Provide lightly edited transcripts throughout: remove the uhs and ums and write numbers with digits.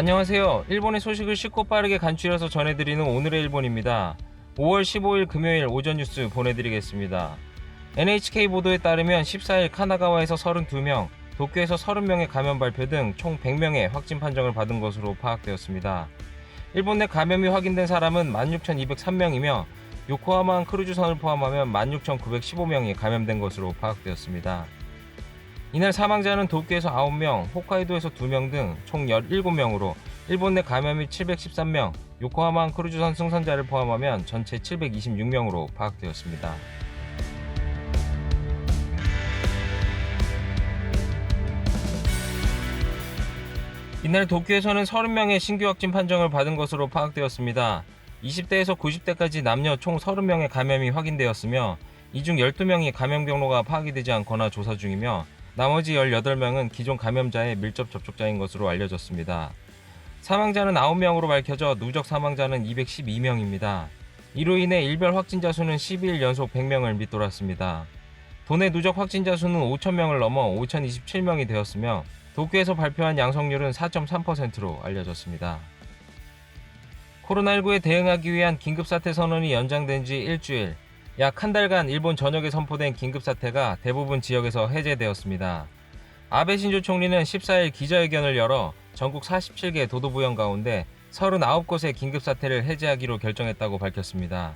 안녕하세요. 일본의 소식을 쉽고 빠르게 간추려서 전해드리는 오늘의 일본입니다. 5월 15일 금요일 오전 뉴스 보내드리겠습니다. NHK 보도에 따르면 14일 카나가와에서 32명, 도쿄에서 30명의 감염 발표 등 총 100명의 확진 판정을 받은 것으로 파악되었습니다. 일본 내 감염이 확인된 사람은 16,203명이며 요코하마항 크루즈선을 포함하면 16,915명이 감염된 것으로 파악되었습니다. 이날 사망자는 도쿄에서 9명, 홋카이도에서 2명 등 총 17명으로 일본 내 감염이 713명, 요코하마항 크루즈선 승선자를 포함하면 전체 726명으로 파악되었습니다. 이날 도쿄에서는 30명의 신규 확진 판정을 받은 것으로 파악되었습니다. 20대에서 90대까지 남녀 총 30명의 감염이 확인되었으며 이 중 12명이 감염 경로가 파악이 되지 않거나 조사 중이며 나머지 18명은 기존 감염자의 밀접 접촉자인 것으로 알려졌습니다. 사망자는 9명으로 밝혀져 누적 사망자는 212명입니다. 이로 인해 일별 확진자 수는 12일 연속 100명을 밑돌았습니다. 도내 누적 확진자 수는 5,000명을 넘어 5,027명이 되었으며 도쿄에서 발표한 양성률은 4.3%로 알려졌습니다. 코로나19에 대응하기 위한 긴급사태 선언이 연장된 지 일주일, 약 한 달간 일본 전역에 선포된 긴급사태가 대부분 지역에서 해제되었습니다. 아베 신조 총리는 14일 기자회견을 열어 전국 47개 도도부현 가운데 39곳의 긴급사태를 해제하기로 결정했다고 밝혔습니다.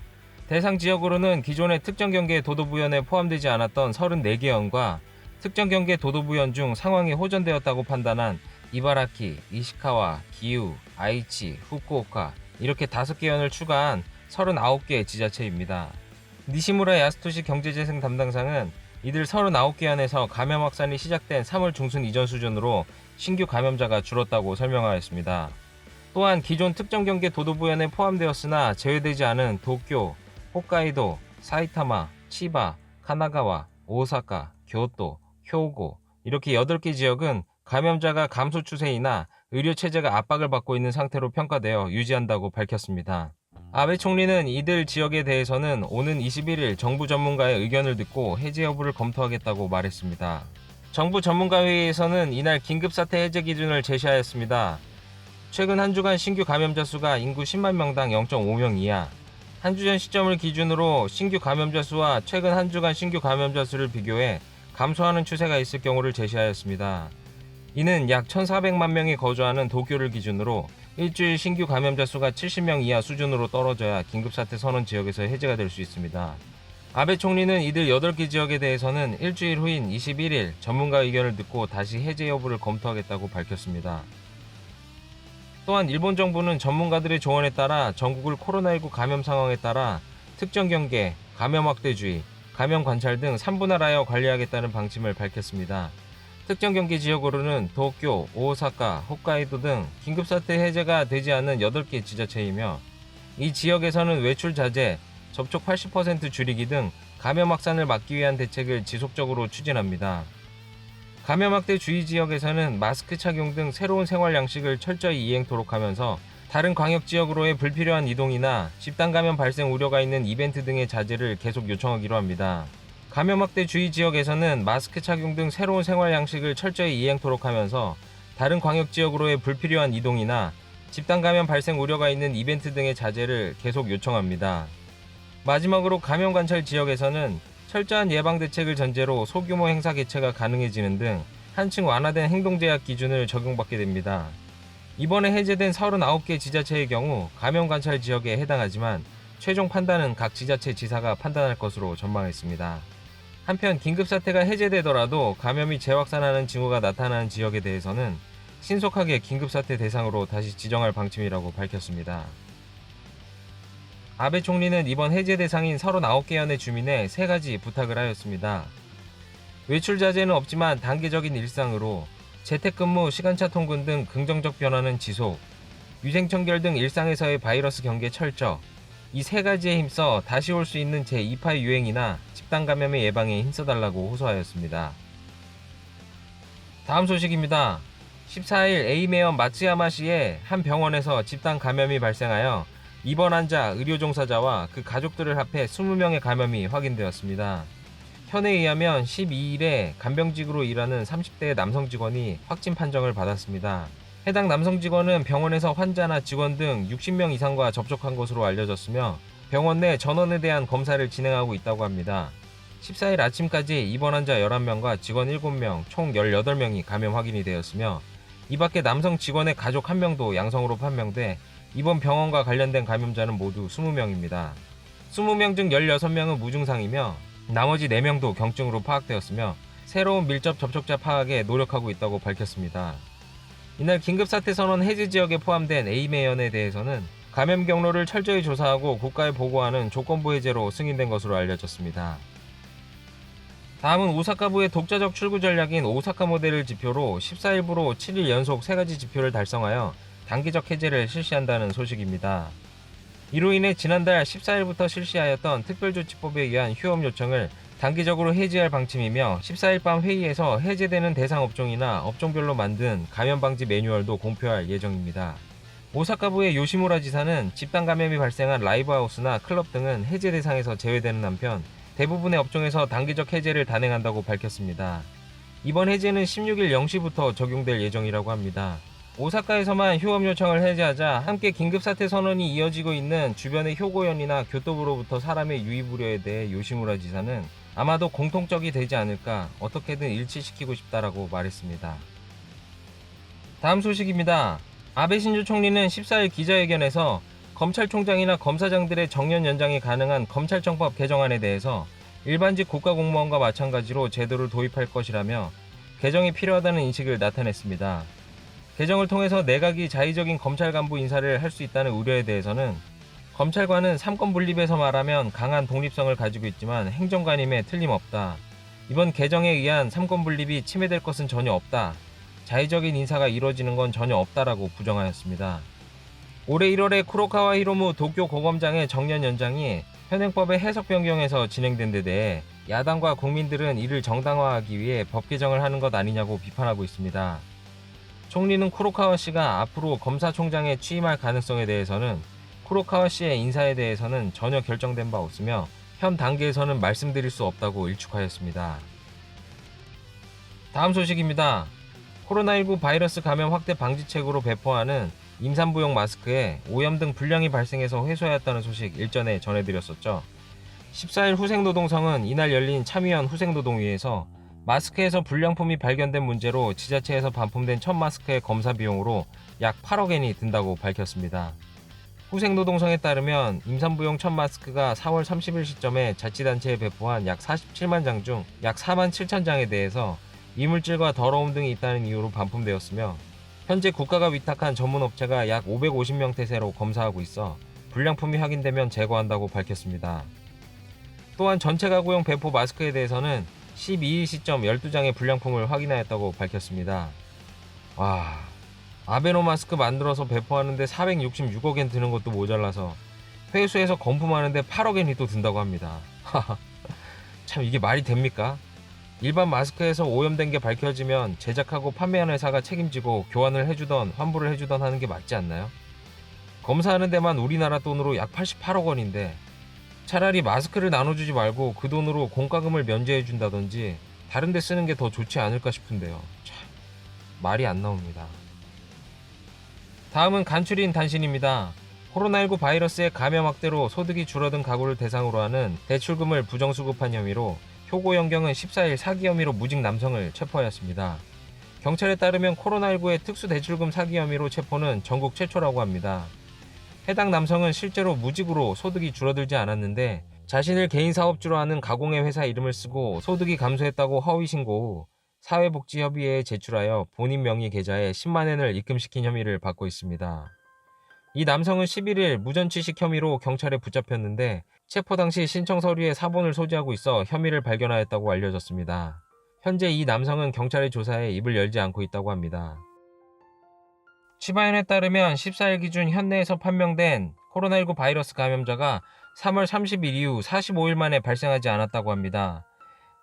대상 지역으로는 기존의 특정경계 도도부현에 포함되지 않았던 34개현과 특정경계 도도부현 중 상황이 호전되었다고 판단한 이바라키, 이시카와, 기우, 아이치, 후쿠오카 이렇게 5개현을 추가한 39개 지자체입니다. 니시무라 야스토시 경제재생 담당상은 이들 39개 현에서 감염 확산이 시작된 3월 중순 이전 수준으로 신규 감염자가 줄었다고 설명하였습니다. 또한 기존 특정경계 도도부현에 포함되었으나 제외되지 않은 도쿄, 홋카이도, 사이타마, 치바, 카나가와, 오사카, 교토, 효고 이렇게 8개 지역은 감염자가 감소 추세이나 의료체제가 압박을 받고 있는 상태로 평가되어 유지한다고 밝혔습니다. 아베 총리는 이들 지역에 대해서는 오는 21일 정부 전문가의 의견을 듣고 해제 여부를 검토하겠다고 말했습니다. 정부 전문가회의에서는 이날 긴급사태 해제 기준을 제시하였습니다. 최근 한 주간 신규 감염자 수가 인구 10만 명당 0.5명 이하, 한 주 전 시점을 기준으로 신규 감염자 수와 최근 한 주간 신규 감염자 수를 비교해 감소하는 추세가 있을 경우를 제시하였습니다. 이는 약 1,400만 명이 거주하는 도쿄를 기준으로 일주일 신규 감염자 수가 70명 이하 수준으로 떨어져야 긴급사태 선언 지역에서 해제가 될 수 있습니다. 아베 총리는 이들 8개 지역에 대해서는 일주일 후인 21일 전문가 의견을 듣고 다시 해제 여부를 검토하겠다고 밝혔습니다. 또한 일본 정부는 전문가들의 조언에 따라 전국을 코로나19 감염 상황에 따라 특정 경계, 감염 확대주의, 감염 관찰 등 3분할하여 관리하겠다는 방침을 밝혔습니다. 특정 경계 지역으로는 도쿄, 오사카, 홋카이도 등 긴급사태 해제가 되지 않는 8개 지자체이며 이 지역에서는 외출 자제, 접촉 80% 줄이기 등 감염 확산을 막기 위한 대책을 지속적으로 추진합니다. 감염 확대 주의 지역에서는 마스크 착용 등 새로운 생활 양식을 철저히 이행토록 하면서 다른 광역 지역으로의 불필요한 이동이나 집단 감염 발생 우려가 있는 이벤트 등의 자제를 계속 요청하기로 합니다. 감염 확대 주의 지역에서는 마스크 착용 등 새로운 생활 양식을 철저히 이행토록 하면서 다른 광역 지역으로의 불필요한 이동이나 집단 감염 발생 우려가 있는 이벤트 등의 자제를 계속 요청합니다. 마지막으로 감염 관찰 지역에서는 철저한 예방 대책을 전제로 소규모 행사 개최가 가능해지는 등 한층 완화된 행동 제약 기준을 적용받게 됩니다. 이번에 해제된 39개 지자체의 경우 감염 관찰 지역에 해당하지만 최종 판단은 각 지자체 지사가 판단할 것으로 전망했습니다. 한편 긴급사태가 해제되더라도 감염이 재확산하는 징후가 나타나는 지역에 대해서는 신속하게 긴급사태 대상으로 다시 지정할 방침이라고 밝혔습니다. 아베 총리는 이번 해제 대상인 39개 현의 주민에 3가지 부탁을 하였습니다. 외출 자제는 없지만 단계적인 일상으로 재택근무, 시간차 통근 등 긍정적 변화는 지속, 위생청결 등 일상에서의 바이러스 경계 철저, 이 3가지에 힘써 다시 올 수 있는 제2파 유행이나 집단 감염의 예방에 힘써달라고 호소하였습니다. 다음 소식입니다. 14일 에이메현 마츠야마시의 한 병원에서 집단 감염이 발생하여 입원 환자, 의료 종사자와 그 가족들을 합해 20명의 감염이 확인되었습니다. 현에 의하면 12일에 간병직으로 일하는 30대 남성 직원이 확진 판정을 받았습니다. 해당 남성 직원은 병원에서 환자나 직원 등 60명 이상과 접촉한 것으로 알려졌으며 병원 내 전원에 대한 검사를 진행하고 있다고 합니다. 14일 아침까지 입원 환자 11명과 직원 7명, 총 18명이 감염 확인이 되었으며 이 밖에 남성 직원의 가족 1명도 양성으로 판명돼 이번 병원과 관련된 감염자는 모두 20명입니다. 20명 중 16명은 무증상이며 나머지 4명도 경증으로 파악되었으며 새로운 밀접 접촉자 파악에 노력하고 있다고 밝혔습니다. 이날 긴급사태 선언 해제 지역에 포함된 A매연에 대해서는 감염 경로를 철저히 조사하고 국가에 보고하는 조건부 해제로 승인된 것으로 알려졌습니다. 다음은 오사카부의 독자적 출구 전략인 오사카 모델을 지표로 14일부로 7일 연속 3가지 지표를 달성하여 단기적 해제를 실시한다는 소식입니다. 이로 인해 지난달 14일부터 실시하였던 특별조치법에 의한 휴업 요청을 단기적으로 해제할 방침이며 14일 밤 회의에서 해제되는 대상 업종이나 업종별로 만든 감염방지 매뉴얼도 공표할 예정입니다. 오사카부의 요시무라 지사는 집단 감염이 발생한 라이브하우스나 클럽 등은 해제 대상에서 제외되는 한편 대부분의 업종에서 단기적 해제를 단행한다고 밝혔습니다. 이번 해제는 16일 0시부터 적용될 예정이라고 합니다. 오사카에서만 휴업 요청을 해제하자 함께 긴급사태 선언이 이어지고 있는 주변의 효고현이나 교토부로부터 사람의 유입 우려에 대해 요시무라 지사는 아마도 공통적이 되지 않을까 어떻게든 일치시키고 싶다라고 말했습니다. 다음 소식입니다. 아베 신조 총리는 14일 기자회견에서 검찰총장이나 검사장들의 정년 연장이 가능한 검찰청법 개정안에 대해서 일반직 국가공무원과 마찬가지로 제도를 도입할 것이라며 개정이 필요하다는 인식을 나타냈습니다. 개정을 통해서 내각이 자의적인 검찰 간부 인사를 할 수 있다는 우려에 대해서는 검찰관은 삼권 분립에서 말하면 강한 독립성을 가지고 있지만 행정관임에 틀림없다. 이번 개정에 의한 삼권 분립이 침해될 것은 전혀 없다. 자의적인 인사가 이루어지는 건 전혀 없다라고 부정하였습니다. 올해 1월에 쿠로카와 히로무 도쿄 고검장의 정년 연장이 현행법의 해석 변경에서 진행된 데 대해 야당과 국민들은 이를 정당화하기 위해 법 개정을 하는 것 아니냐고 비판하고 있습니다. 총리는 쿠로카와 씨가 앞으로 검사총장에 취임할 가능성에 대해서는 쿠로카와 씨의 인사에 대해서는 전혀 결정된 바 없으며 현 단계에서는 말씀드릴 수 없다고 일축하였습니다. 다음 소식입니다. 코로나19 바이러스 감염 확대 방지책으로 배포하는 임산부용 마스크에 오염 등 불량이 발생해서 회수하였다는 소식 일전에 전해드렸었죠. 14일 후생노동성은 이날 열린 참의원 후생노동위에서 마스크에서 불량품이 발견된 문제로 지자체에서 반품된 첫 마스크의 검사 비용으로 약 8억엔이 든다고 밝혔습니다. 후생노동성에 따르면 임산부용 첫 마스크가 4월 30일 시점에 자치단체에 배포한 약 47만 장 중 약 4만 7천 장에 대해서 이물질과 더러움 등이 있다는 이유로 반품되었으며 현재 국가가 위탁한 전문업체가 약 550명태세로 검사하고 있어 불량품이 확인되면 제거한다고 밝혔습니다. 또한 전체 가구용 배포 마스크에 대해서는 12일 시점 12장의 불량품을 확인하였다고 밝혔습니다. 와, 아베노 마스크 만들어서 배포하는데 466억엔 드는 것도 모자라서 회수해서 검품하는데 8억엔이 또 든다고 합니다. 참 이게 말이 됩니까? 일반 마스크에서 오염된 게 밝혀지면 제작하고 판매한 회사가 책임지고 교환을 해주던 환불을 해주던 하는 게 맞지 않나요? 검사하는 데만 우리나라 돈으로 약 88억 원인데 차라리 마스크를 나눠주지 말고 그 돈으로 공과금을 면제해준다든지 다른 데 쓰는 게 더 좋지 않을까 싶은데요. 참 말이 안 나옵니다. 다음은 간추린 단신입니다. 코로나19 바이러스의 감염 확대로 소득이 줄어든 가구를 대상으로 하는 대출금을 부정수급한 혐의로 효고연경은 14일 사기 혐의로 무직 남성을 체포하였습니다. 경찰에 따르면 코로나19의 특수대출금 사기 혐의로 체포는 전국 최초라고 합니다. 해당 남성은 실제로 무직으로 소득이 줄어들지 않았는데 자신을 개인사업주로 하는 가공의 회사 이름을 쓰고 소득이 감소했다고 허위 신고 후 사회복지협의회에 제출하여 본인 명의 계좌에 10만엔을 입금시킨 혐의를 받고 있습니다. 이 남성은 11일 무전취식 혐의로 경찰에 붙잡혔는데 체포 당시 신청 서류에 사본을 소지하고 있어 혐의를 발견하였다고 알려졌습니다. 현재 이 남성은 경찰의 조사에 입을 열지 않고 있다고 합니다. 치바현에 따르면 14일 기준 현내에서 판명된 코로나19 바이러스 감염자가 3월 30일 이후 45일 만에 발생하지 않았다고 합니다.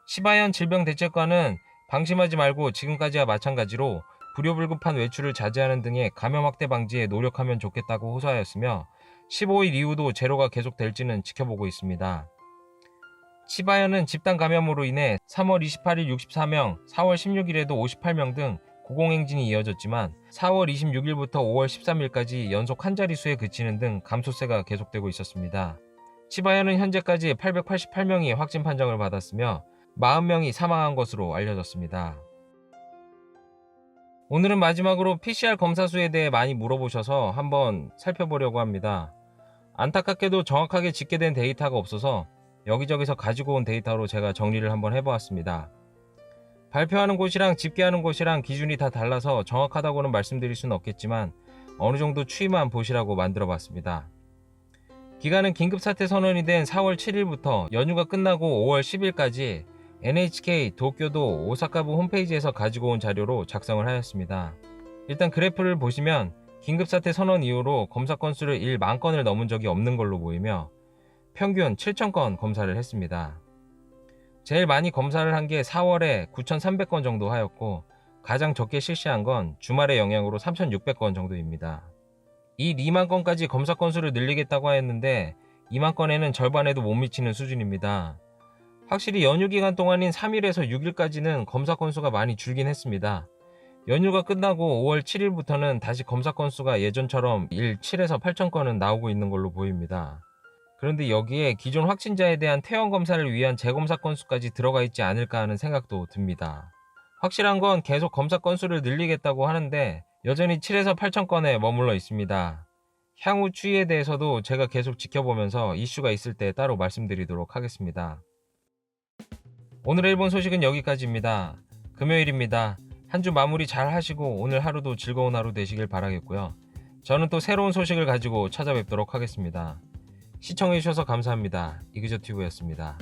치바현 질병대책관은 방심하지 말고 지금까지와 마찬가지로 불효불급한 외출을 자제하는 등의 감염 확대 방지에 노력하면 좋겠다고 호소하였으며 15일 이후도 제로가 계속될지는 지켜보고 있습니다. 치바현은 집단 감염으로 인해 3월 28일 64명, 4월 16일에도 58명 등 고공행진이 이어졌지만 4월 26일부터 5월 13일까지 연속 한 자릿수에 그치는 등 감소세가 계속되고 있었습니다. 치바야는 현재까지 888명이 확진 판정을 받았으며 40명이 사망한 것으로 알려졌습니다. 오늘은 마지막으로 PCR 검사 수에 대해 많이 물어보셔서 한번 살펴보려고 합니다. 안타깝게도 정확하게 집계된 데이터가 없어서 여기저기서 가지고 온 데이터로 제가 정리를 한번 해보았습니다. 발표하는 곳이랑 집계하는 곳이랑 기준이 다 달라서 정확하다고는 말씀드릴 수는 없겠지만 어느 정도 추이만 보시라고 만들어 봤습니다. 기간은 긴급사태 선언이 된 4월 7일부터 연휴가 끝나고 5월 10일까지 NHK 도쿄도 오사카부 홈페이지에서 가지고 온 자료로 작성을 하였습니다. 일단 그래프를 보시면 긴급사태 선언 이후로 검사 건수를 1만 건을 넘은 적이 없는 걸로 보이며 평균 7,000건 검사를 했습니다. 제일 많이 검사를 한 게 4월에 9,300건 정도 하였고 가장 적게 실시한 건 주말의 영향으로 3,600건 정도입니다. 이 2만 건까지 검사 건수를 늘리겠다고 했는데 2만 건에는 절반에도 못 미치는 수준입니다. 확실히 연휴 기간 동안인 3일에서 6일까지는 검사 건수가 많이 줄긴 했습니다. 연휴가 끝나고 5월 7일부터는 다시 검사 건수가 예전처럼 일 7에서 8천 건은 나오고 있는 걸로 보입니다. 그런데 여기에 기존 확진자에 대한 퇴원 검사를 위한 재검사 건수까지 들어가 있지 않을까 하는 생각도 듭니다. 확실한 건 계속 검사 건수를 늘리겠다고 하는데 여전히 7에서 8천 건에 머물러 있습니다. 향후 추이에 대해서도 제가 계속 지켜보면서 이슈가 있을 때 따로 말씀드리도록 하겠습니다. 오늘의 일본 소식은 여기까지입니다. 금요일입니다. 한 주 마무리 잘 하시고 오늘 하루도 즐거운 하루 되시길 바라겠고요. 저는 또 새로운 소식을 가지고 찾아뵙도록 하겠습니다. 시청해주셔서 감사합니다. 이그저튜브였습니다.